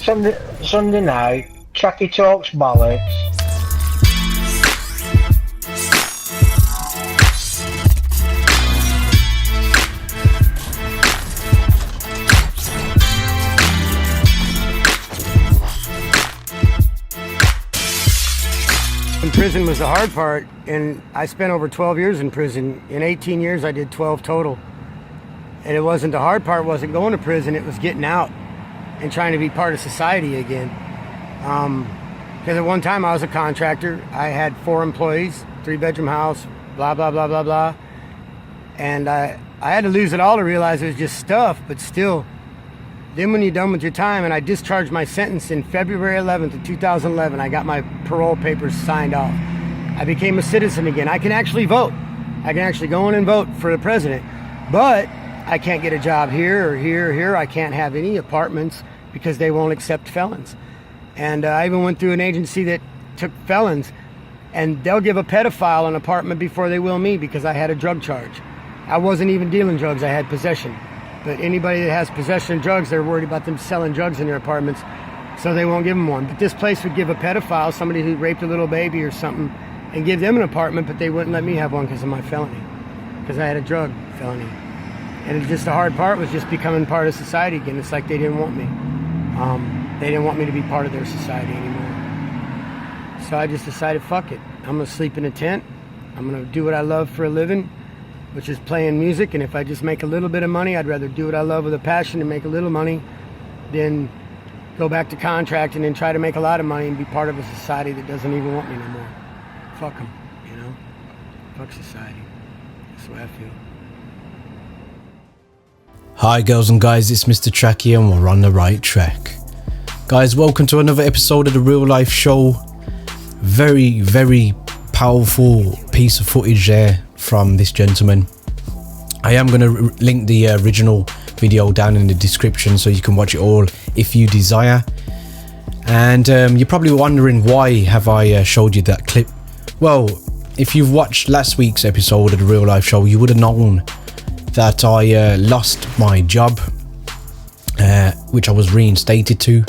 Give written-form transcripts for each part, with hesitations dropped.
Sunday night, Tracky talks bollocks. Prison was the hard part, and I spent over 12 years in prison. In 18 years I did 12 total, and it wasn't the hard part wasn't going to prison, it was getting out and trying to be part of society again. Because at one time I was a contractor. I had 4 employees, 3-bedroom house, blah blah blah blah blah, and I had to lose it all to realize it was just stuff. But still, then when you're done with your time, and I discharged my sentence in February 11th of 2011, I got my parole papers signed off. I became a citizen again. I can actually vote. I can actually go in and vote for the president. But I can't get a job here or here or here. I can't have any apartments because they won't accept felons. And I even went through an agency that took felons, and they'll give a pedophile an apartment before they will me because I had a drug charge. I wasn't even dealing drugs, I had possession. But anybody that has possession of drugs, they're worried about them selling drugs in their apartments, so they won't give them one. But this place would give a pedophile, somebody who raped a little baby or something, and give them an apartment, but they wouldn't let me have one because of my felony, because I had a drug felony. And it just the hard part was just becoming part of society again. It's like they didn't want me. They didn't want me to be part of their society anymore. So I just decided, fuck it. I'm gonna sleep in a tent. I'm gonna do what I love for a living, which is playing music. And if I just make a little bit of money, I'd rather do what I love with a passion and make a little money than go back to contracting and try to make a lot of money and be part of a society that doesn't even want me no more. Fuck them, you know? Fuck society. That's the way I feel. Hi girls and guys, it's MrTrakky and we're on the right track. Guys, welcome to another episode of the Real Life Show. Very, very powerful piece of footage there from this gentleman. I am going to link the original video down in the description so you can watch it all if you desire. And you're probably wondering, why have I showed you that clip? Well, if you've watched last week's episode of the Real Life Show, you would have known that I lost my job, which I was reinstated to.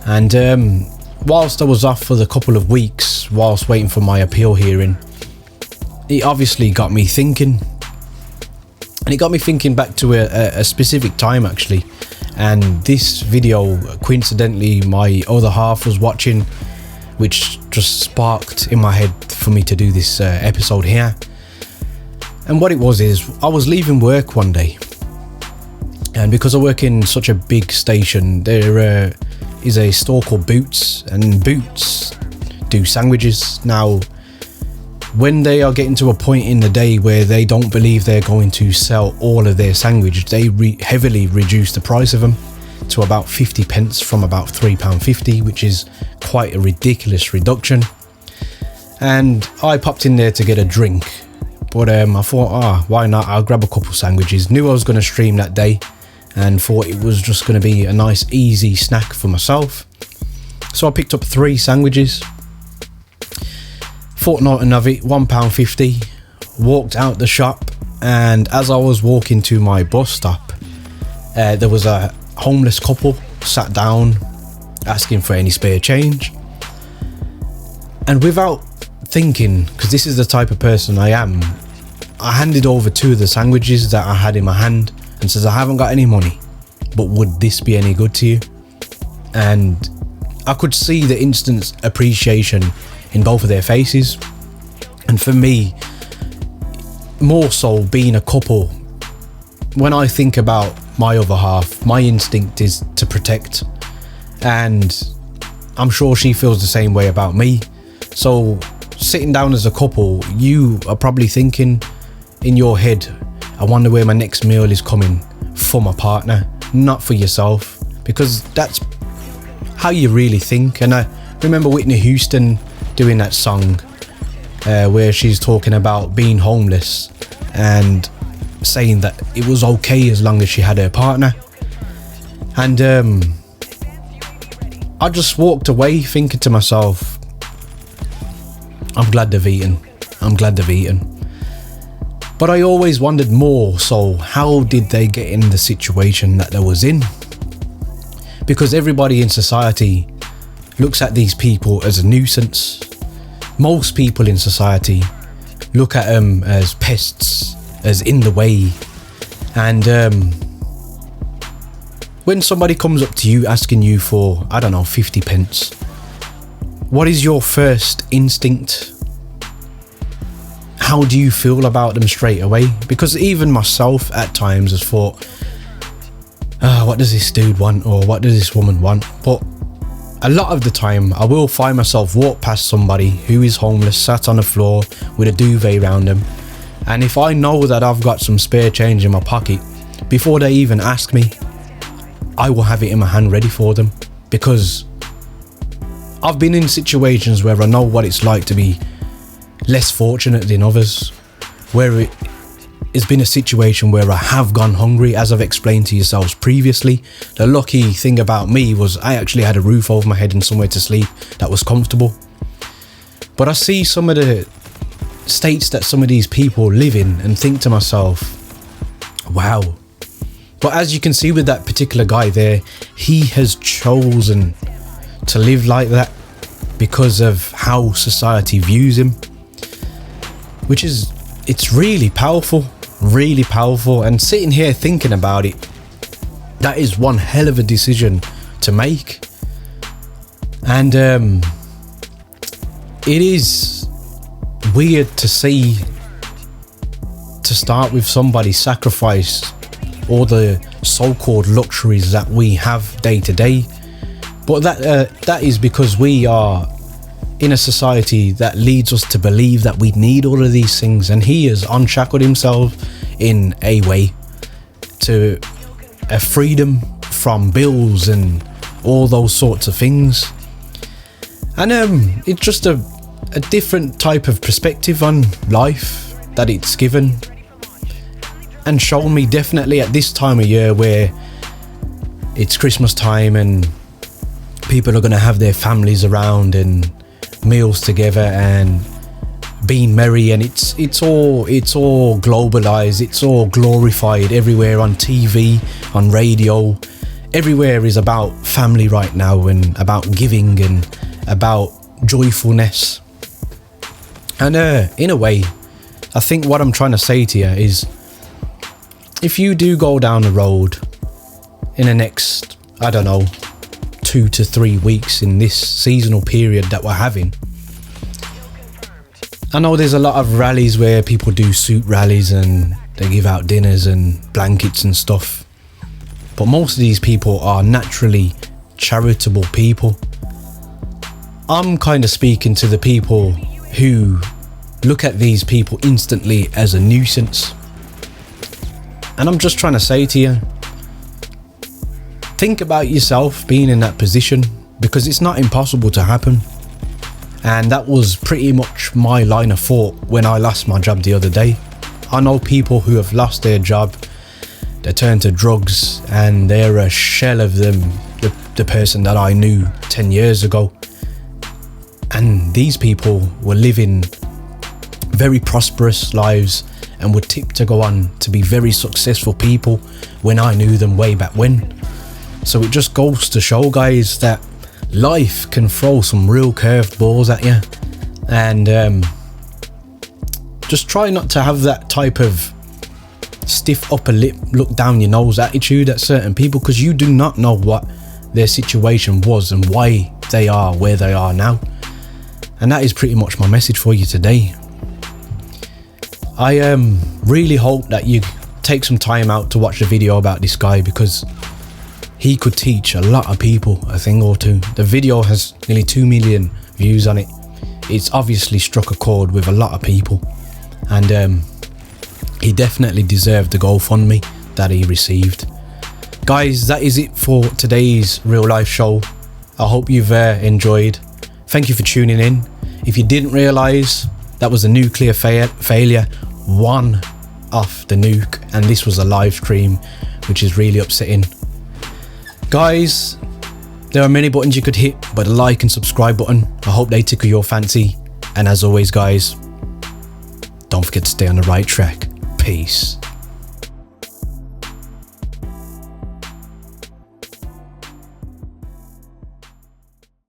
And whilst I was off for the couple of weeks whilst waiting for my appeal hearing, it obviously got me thinking. And it got me thinking back to a specific time actually. And this video, coincidentally, my other half was watching, which just sparked in my head for me to do this episode here. And what it was is, I was leaving work one day, and because I work in such a big station, there is a store called Boots, and Boots do sandwiches. Now, when they are getting to a point in the day where they don't believe they're going to sell all of their sandwiches, they heavily reduce the price of them to about 50 pence from about £3.50, which is quite a ridiculous reduction. And I popped in there to get a drink. But I thought, why not? I'll grab a couple sandwiches. Knew I was going to stream that day and thought it was just going to be a nice easy snack for myself. So I picked up 3 sandwiches. Thought nothing of it, £1.50. Walked out the shop, and as I was walking to my bus stop, there was a homeless couple sat down asking for any spare change. And without thinking, because this is the type of person I am, I handed over 2 of the sandwiches that I had in my hand and says, I haven't got any money, but would this be any good to you? And I could see the instant appreciation in both of their faces. And for me, more so being a couple, when I think about my other half, my instinct is to protect, and I'm sure she feels the same way about me. So sitting down as a couple, you are probably thinking in your head, I wonder where my next meal is coming, for my partner, not for yourself, because that's how you really think. And I remember Whitney Houston doing that song where she's talking about being homeless and saying that it was okay as long as she had her partner. And I just walked away thinking to myself, I'm glad they've eaten. I'm glad they've eaten. But I always wondered more, so how did they get in the situation that they was in? because everybody in society looks at these people as a nuisance. Most people in society look at them as pests, as in the way. And when somebody comes up to you asking you for, I don't know, 50 pence, what is your first instinct? How do you feel about them straight away? Because even myself at times has thought, what does this dude want, or what does this woman want? But a lot of the time I will find myself walk past somebody who is homeless, sat on the floor with a duvet around them, and if I know that I've got some spare change in my pocket, before they even ask me, I will have it in my hand ready for them, because I've been in situations where I know what it's like to be less fortunate than others, where it's been a situation where I have gone hungry, as I've explained to yourselves previously. The lucky thing about me was I actually had a roof over my head and somewhere to sleep that was comfortable. But I see some of the states that some of these people live in and think to myself, wow. But as you can see with that particular guy there, he has chosen to live like that because of how society views him, which is, it's really powerful, and sitting here thinking about it, that is one hell of a decision to make. And it is weird to see, to start with, somebody sacrifice all the so-called luxuries that we have day to day, but that is because we are in a society that leads us to believe that we need all of these things, and he has unshackled himself in a way to a freedom from bills and all those sorts of things. And it's just a different type of perspective on life that it's given and shown me, definitely at this time of year where it's Christmas time and people are going to have their families around and meals together and being merry, and it's all globalized, it's all glorified everywhere, on TV, on radio, everywhere is about family right now, and about giving and about joyfulness. And in a way, I think what I'm trying to say to you is, if you do go down the road in the next, I don't know, 2 to 3 weeks in this seasonal period that we're having, I know there's a lot of rallies where people do soup rallies and they give out dinners and blankets and stuff, but most of these people are naturally charitable people. I'm kind of speaking to the people who look at these people instantly as a nuisance, and I'm just trying to say to you, think about yourself being in that position, because it's not impossible to happen. And that was pretty much my line of thought when I lost my job the other day. I know people who have lost their job, they turn to drugs, and they're a shell of them, the person that I knew 10 years ago. And these people were living very prosperous lives and were tipped to go on to be very successful people when I knew them way back when. So it just goes to show, guys, that life can throw some real curved balls at you, and just try not to have that type of stiff upper lip, look down your nose attitude at certain people, because you do not know what their situation was and why they are where they are now. And that is pretty much my message for you today. I really hope that you take some time out to watch the video about this guy, because he could teach a lot of people a thing or two. The video has nearly 2 million views on it. It's obviously struck a chord with a lot of people, and he definitely deserved the GoFundMe that he received. Guys, that is it for today's real life show. I hope you've enjoyed. Thank you for tuning in. If you didn't realise, that was a nuclear failure, one off the nuke, and this was a live stream, which is really upsetting. Guys, there are many buttons you could hit, but the like and subscribe button, I hope they tickle your fancy. And as always, guys, don't forget to stay on the right track. Peace.